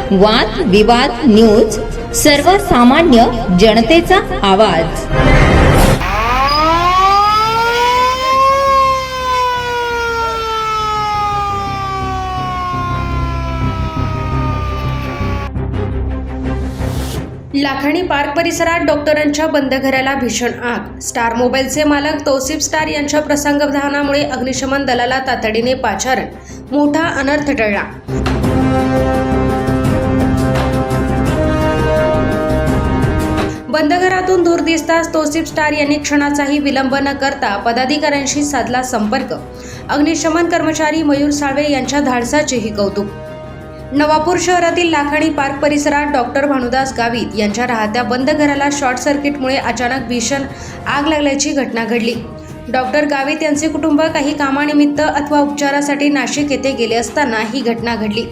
वाद विवाद न्यूज, सर्वसामान्य जनतेचा आवाज। लाखाणी पार्क परिसरात डॉक्टरांच्या बंद घराला भीषण आग। स्टार मोबाईलचे मालक तौसिफ स्टार यांच्या प्रसंगावधानामुळे अग्निशमन दलाला तातडीने पाचारण, मोठा अनर्थ टळला। बंद घरातून दूर दिसताच तौसिफ स्टार यांनी क्षणाचाही विलंब न करता पदाधिकाऱ्यांशी साधला संपर्क। अग्निशमन कर्मचारी मयूर साळवे यांच्या धाडसाचेही कौतुक। नवापूर शहरातील लाखाणी पार्क परिसरात डॉक्टर भानुदास गावित यांच्या राहत्या बंद घराला शॉर्ट सर्किटमुळे अचानक भीषण आग लागल्याची घटना घडली। डॉक्टर गावित यांचे कुटुंब काही कामानिमित्त अथवा उपचारासाठी नाशिक येथे गेले असताना ही घटना घडली।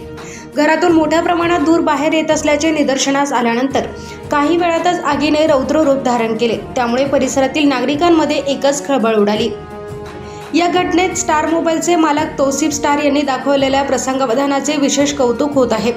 घरातून मोठ्या प्रमाणात धूर बाहेर येत असल्याचे निदर्शनास आल्यानंतर काही वेळातच आगीने रौद्र रूप धारण केले। त्यामुळे परिसरातील नागरिकांमध्ये एकच खळबळ उडाली। या घटनेत स्टार मोबाईलचे मालक तौसिफ स्टार यांनी दाखवलेल्या प्रसंगावधानाचे विशेष कौतुक होत आहे।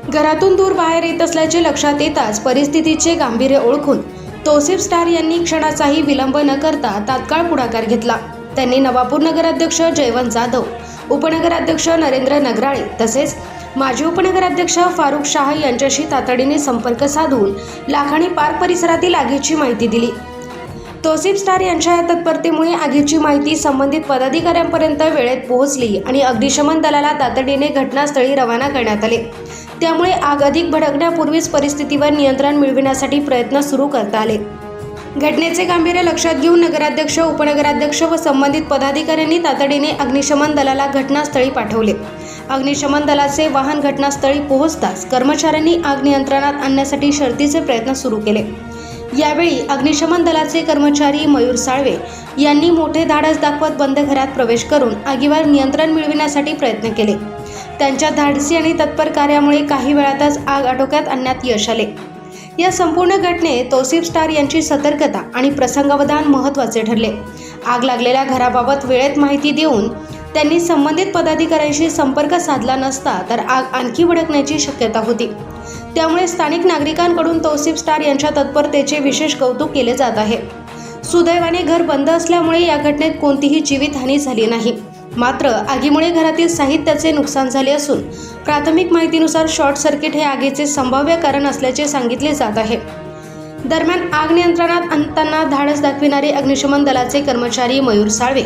घरातून धूर बाहेर येत असल्याचे लक्षात येताच परिस्थितीचे गांभीर्य ओळखून तौसिफ स्टार यांनी क्षणाचाही विलंब न करता तात्काळ पुढाकार घेतला। त्यांनी नवापूर नगराध्यक्ष जयवंत जाधव, उपनगराध्यक्ष नरेंद्र नगराळे तसेच माजी उपनगराध्यक्ष फारुख शाह यांच्याशी तातडीने संपर्क साधून लाखाणी पार्क परिसरातील आगीची माहिती दिली। तौसिफ स्टार यांच्या या तत्परतेमुळे आगीची माहिती संबंधित पदाधिकाऱ्यांपर्यंत वेळेत पोहोचली आणि अग्निशमन दलाला तातडीने घटनास्थळी रवाना करण्यात आले। त्यामुळे आग अधिक भडकण्यापूर्वीच परिस्थितीवर नियंत्रण मिळविण्यासाठी प्रयत्न सुरू करता आले। घटनेचे गांभीर्य लक्षात घेऊन नगराध्यक्ष, उपनगराध्यक्ष व संबंधित पदाधिकाऱ्यांनी तातडीने अग्निशमन दलाला घटनास्थळी पाठवले। अग्निशमन दलाचे वाहन घटनास्थळी पोहोचताच कर्मचाऱ्यांनी आग नियंत्रणात आणण्यासाठी शर्थीचे प्रयत्न सुरू केले। यावेळी अग्निशमन दलाचे कर्मचारी मयूर साळवे यांनी मोठे धाडस दाखवत बंद घरात प्रवेश करून आगीवर नियंत्रण मिळविण्यासाठी प्रयत्न केले। त्यांच्या धाडसी आणि तत्पर कार्यामुळे काही वेळातच आग आटोक्यात आणण्यात यश आले। या संपूर्ण घटनेत तौसिफ स्टार यांची सतर्कता आणि प्रसंगावधान महत्त्वाचे ठरले। आग लागलेल्या घराबाबत वेळेत माहिती देऊन त्यांनी संबंधित पदाधिकाऱ्यांशी संपर्क साधला नसता तर आग आणखी भडकण्याची शक्यता होती। त्यामुळे स्थानिक नागरिकांकडून तौसिफ स्टार यांच्या तत्परतेचे विशेष कौतुक केले जात आहे। सुदैवाने घर बंद असल्यामुळे या घटनेत कोणतीही जीवितहानी झाली नाही। मात्र आगीमुळे घरातील साहित्याचे नुकसान झाले असून प्राथमिक माहितीनुसार शॉर्ट सर्किट हे आगीचे संभाव्य कारण असल्याचे सांगितले जात आहे। दरम्यान आग नियंत्रणात आणताना धाडस दाखविणारे अग्निशमन दलाचे कर्मचारी मयूर साळवे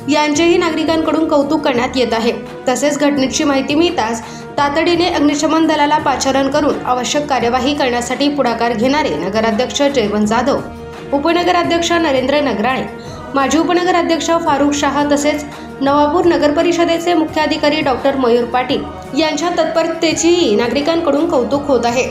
यांचेही नागरिकांकडून कौतुक करण्यात येत आहे। तसेच घटनेची माहिती मिळताच तातडीने अग्निशमन दलाला पाचारण करून आवश्यक कार्यवाही करण्यासाठी पुढाकार घेणारे नगराध्यक्ष जयवंत जाधव, उपनगराध्यक्ष नरेंद्र नगराळे, माजी उपनगराध्यक्ष फारुख शाह तसेच नवापूर नगरपरिषदेचे मुख्याधिकारी डॉक्टर मयूर पाटील यांच्या तत्परतेचेही नागरिकांकडून कौतुक होत आहे।